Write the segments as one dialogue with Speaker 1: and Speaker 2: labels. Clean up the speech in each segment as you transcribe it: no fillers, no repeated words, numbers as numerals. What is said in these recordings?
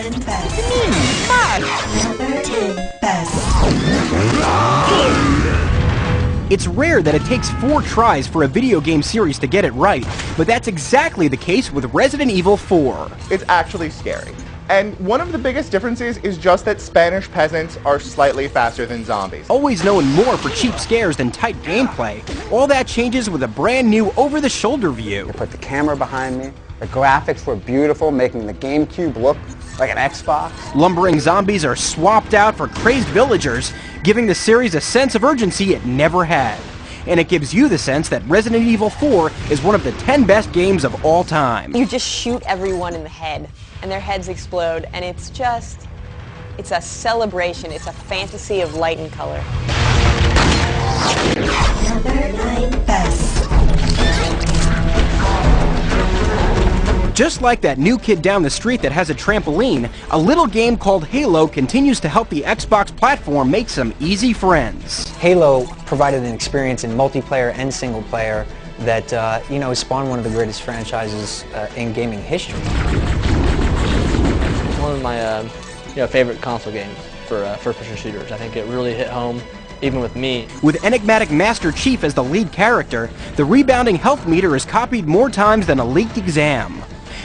Speaker 1: 10 best. Number 10 best.
Speaker 2: It's rare that it takes 4 tries for a video game series to get it right, but that's exactly the case with Resident Evil 4.
Speaker 3: It's actually scary. And one of the biggest differences is just that Spanish peasants are slightly faster than zombies.
Speaker 2: Always known more for cheap scares than tight gameplay, all that changes with a brand new over-the-shoulder view.
Speaker 4: They put the camera behind me. The graphics were beautiful, making the GameCube look like an Xbox.
Speaker 2: Lumbering zombies are swapped out for crazed villagers, giving the series a sense of urgency it never had. And it gives you the sense that Resident Evil 4 is one of the 10 best games of all time.
Speaker 5: You just shoot everyone in the head, and their heads explode, and it's a celebration. It's a fantasy of light and color.
Speaker 1: Number 9 best.
Speaker 2: Just like that new kid down the street that has a trampoline, a little game called Halo continues to help the Xbox platform make some easy friends.
Speaker 6: Halo provided an experience in multiplayer and single player that, has spawned one of the greatest franchises in gaming history.
Speaker 7: It's one of my favorite console games for first-person shooters. I think it really hit home, even with me.
Speaker 2: With enigmatic Master Chief as the lead character, the rebounding health meter is copied more times than a leaked exam.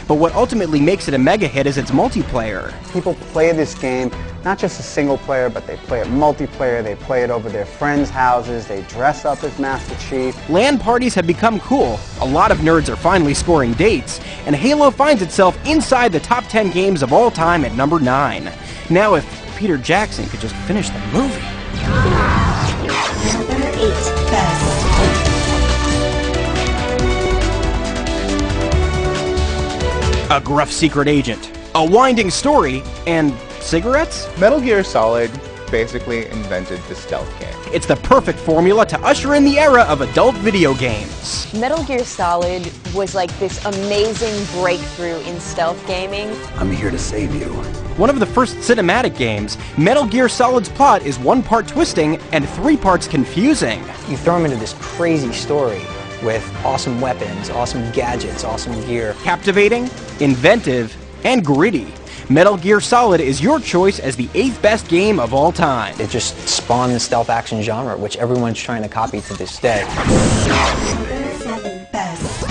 Speaker 2: But what ultimately makes it a mega hit is its multiplayer.
Speaker 4: People play this game, not just a single player, but they play it multiplayer, they play it over their friends' houses, they dress up as Master Chief.
Speaker 2: LAN parties have become cool, a lot of nerds are finally scoring dates, and Halo finds itself inside the top 10 games of all time at number 9. Now if Peter Jackson could just finish the movie.
Speaker 1: Number 8 best.
Speaker 2: A gruff secret agent, a winding story, and cigarettes?
Speaker 3: Metal Gear Solid basically invented the stealth game.
Speaker 2: It's the perfect formula to usher in the era of adult video games.
Speaker 5: Metal Gear Solid was like this amazing breakthrough in stealth gaming.
Speaker 8: I'm here to save you.
Speaker 2: One of the first cinematic games, Metal Gear Solid's plot is 1 part twisting and 3 parts confusing.
Speaker 6: You throw them into this crazy story with awesome weapons, awesome gadgets, awesome gear.
Speaker 2: Captivating, inventive, and gritty. Metal Gear Solid is your choice as the 8th best game of all time.
Speaker 6: It just spawned the stealth action genre, which everyone's trying to copy to this day.
Speaker 1: Number 7 best.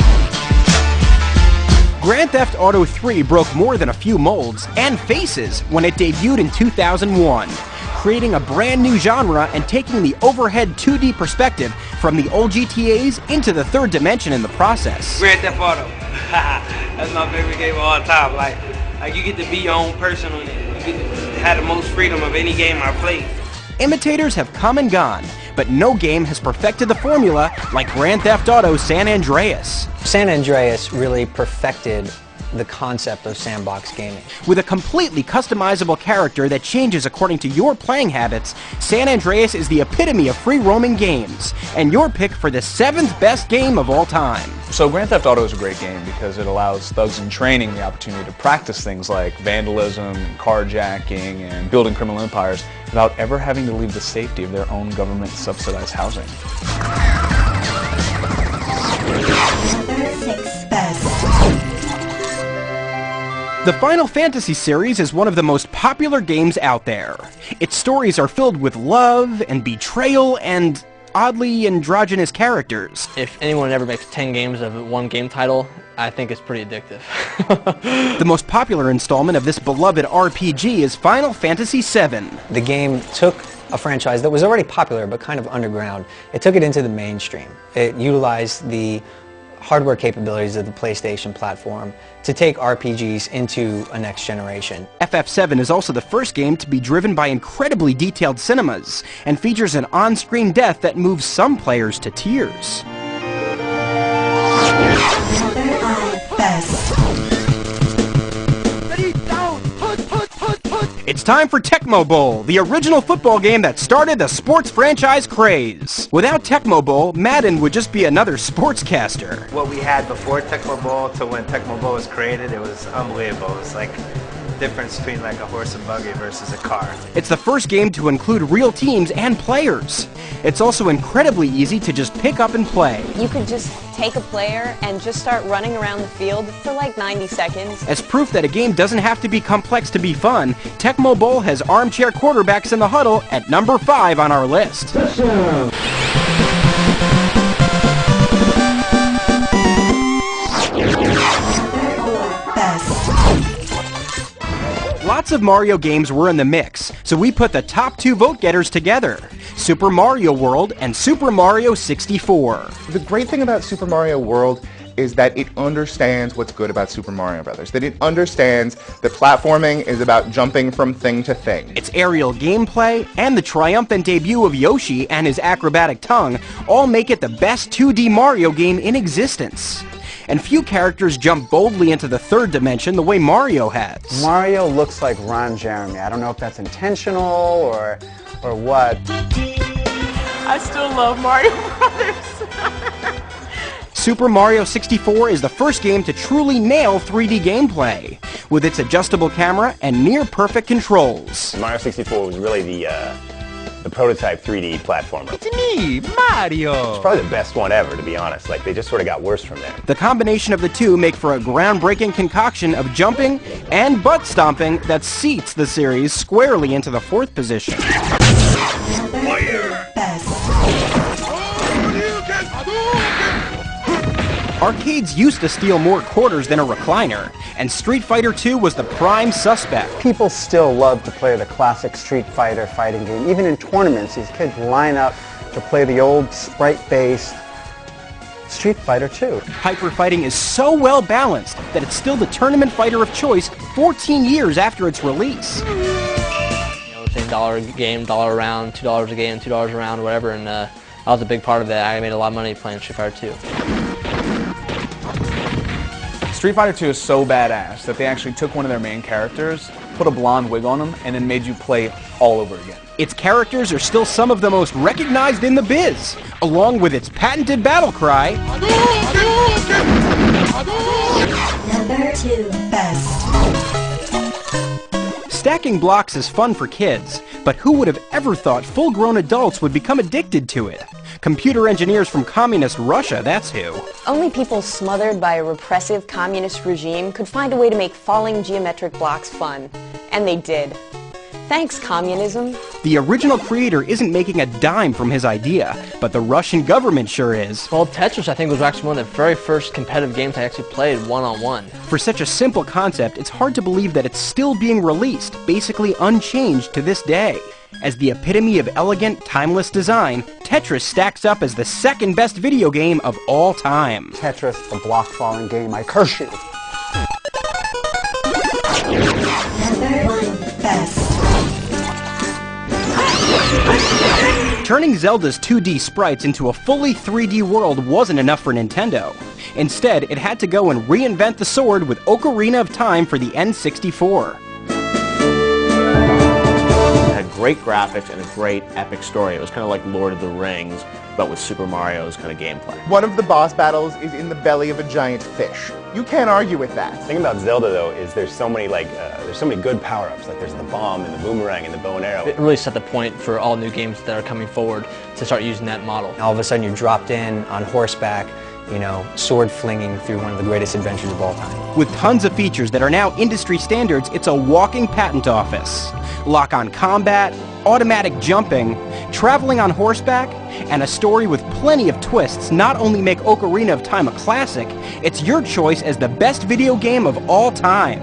Speaker 2: Grand Theft Auto 3 broke more than a few molds and faces when it debuted in 2001, creating a brand new genre and taking the overhead 2D perspective from the old GTAs into the 3rd dimension in the process.
Speaker 9: Grand Theft Auto. That's my favorite game of all time. Like you get to be your own person on it. You get to have the most freedom of any game I played.
Speaker 2: Imitators have come and gone, but no game has perfected the formula like Grand Theft Auto San Andreas.
Speaker 6: San Andreas really perfected the concept of sandbox gaming.
Speaker 2: With a completely customizable character that changes according to your playing habits, San Andreas is the epitome of free-roaming games, and your pick for the 7th best game of all time.
Speaker 10: So Grand Theft Auto is a great game because it allows thugs in training the opportunity to practice things like vandalism, and carjacking, and building criminal empires without ever having to leave the safety of their own government-subsidized housing.
Speaker 1: Number 6 best.
Speaker 2: The Final Fantasy series is one of the most popular games out there. Its stories are filled with love and betrayal and oddly androgynous characters.
Speaker 7: If anyone ever makes 10 games of one game title, I think it's pretty addictive.
Speaker 2: The most popular installment of this beloved RPG is Final Fantasy VII.
Speaker 6: The game took a franchise that was already popular but kind of underground. It took it into the mainstream. It utilized the hardware capabilities of the PlayStation platform to take RPGs into a next generation.
Speaker 2: FF7 is also the first game to be driven by incredibly detailed cinemas and features an on-screen death that moves some players to tears.
Speaker 1: Number 5 best.
Speaker 2: It's time for Tecmo Bowl, the original football game that started the sports franchise craze. Without Tecmo Bowl, Madden would just be another sportscaster.
Speaker 11: What we had before Tecmo Bowl to when Tecmo Bowl was created, it was unbelievable. It was like
Speaker 8: difference between like a horse and buggy versus a car.
Speaker 2: It's the first game to include real teams and players. It's also incredibly easy to just pick up and play.
Speaker 5: You could just take a player and just start running around the field for like 90 seconds.
Speaker 2: As proof that a game doesn't have to be complex to be fun, Tecmo Bowl has armchair quarterbacks in the huddle at number 5 on our list. Lots of Mario games were in the mix, so we put the top 2 vote-getters together, Super Mario World and Super Mario 64.
Speaker 3: The great thing about Super Mario World is that it understands what's good about Super Mario Brothers, that it understands that platforming is about jumping from thing to thing.
Speaker 2: Its aerial gameplay and the triumphant debut of Yoshi and his acrobatic tongue all make it the best 2D Mario game in existence. And few characters jump boldly into the third dimension the way Mario has.
Speaker 4: Mario looks like Ron Jeremy. I don't know if that's intentional or what.
Speaker 11: I still love Mario Brothers.
Speaker 2: Super Mario 64 is the first game to truly nail 3D gameplay, with its adjustable camera and near-perfect controls.
Speaker 12: Mario 64 was really the prototype 3D platformer.
Speaker 2: It's me, Mario!
Speaker 12: It's probably the best one ever, to be honest. Like, they just sort of got worse from there.
Speaker 2: The combination of the two make for a groundbreaking concoction of jumping and butt stomping that seats the series squarely into the 4th position. Arcades used to steal more quarters than a recliner, and Street Fighter II was the prime suspect.
Speaker 4: People still love to play the classic Street Fighter fighting game. Even in tournaments, these kids line up to play the old sprite-based Street Fighter II.
Speaker 2: Hyper fighting is so well balanced that it's still the tournament fighter of choice 14 years after its release.
Speaker 7: $10 a game, $1 a round, $2 a game, $2 a round, whatever, and I was a big part of that. I made a lot of money playing Street Fighter II.
Speaker 10: Street Fighter II is so badass that they actually took one of their main characters, put a blonde wig on him, and then made you play all over again.
Speaker 2: Its characters are still some of the most recognized in the biz, along with its patented battle cry.
Speaker 1: Number 2, best.
Speaker 2: Stacking blocks is fun for kids, but who would have ever thought full-grown adults would become addicted to it? Computer engineers from communist Russia, that's who.
Speaker 5: Only people smothered by a repressive communist regime could find a way to make falling geometric blocks fun. And they did. Thanks, communism.
Speaker 2: The original creator isn't making a dime from his idea, but the Russian government sure is.
Speaker 7: Well, Tetris, I think, was actually one of the very first competitive games I actually played one-on-one.
Speaker 2: For such a simple concept, it's hard to believe that it's still being released, basically unchanged to this day. As the epitome of elegant, timeless design, Tetris stacks up as the second best video game of all time.
Speaker 4: Tetris, the block falling game, I curse you.
Speaker 1: Number 1, best.
Speaker 2: Turning Zelda's 2D sprites into a fully 3D world wasn't enough for Nintendo. Instead, it had to go and reinvent the sword with Ocarina of Time for the N64.
Speaker 12: Great graphics and a great epic story. It was kind of like Lord of the Rings, but with Super Mario's kind of gameplay.
Speaker 3: One of the boss battles is in the belly of a giant fish. You can't argue with that.
Speaker 12: The thing about Zelda, though, is there's so many good power-ups. Like there's the bomb and the boomerang and the bow and arrow.
Speaker 7: It really set the point for all new games that are coming forward to start using that model.
Speaker 6: All of a sudden, you're dropped in on horseback, you know, sword flinging through one of the greatest adventures of all time.
Speaker 2: With tons of features that are now industry standards, it's a walking patent office. Lock-on combat, automatic jumping, traveling on horseback, and a story with plenty of twists not only make Ocarina of Time a classic, it's your choice as the best video game of all time.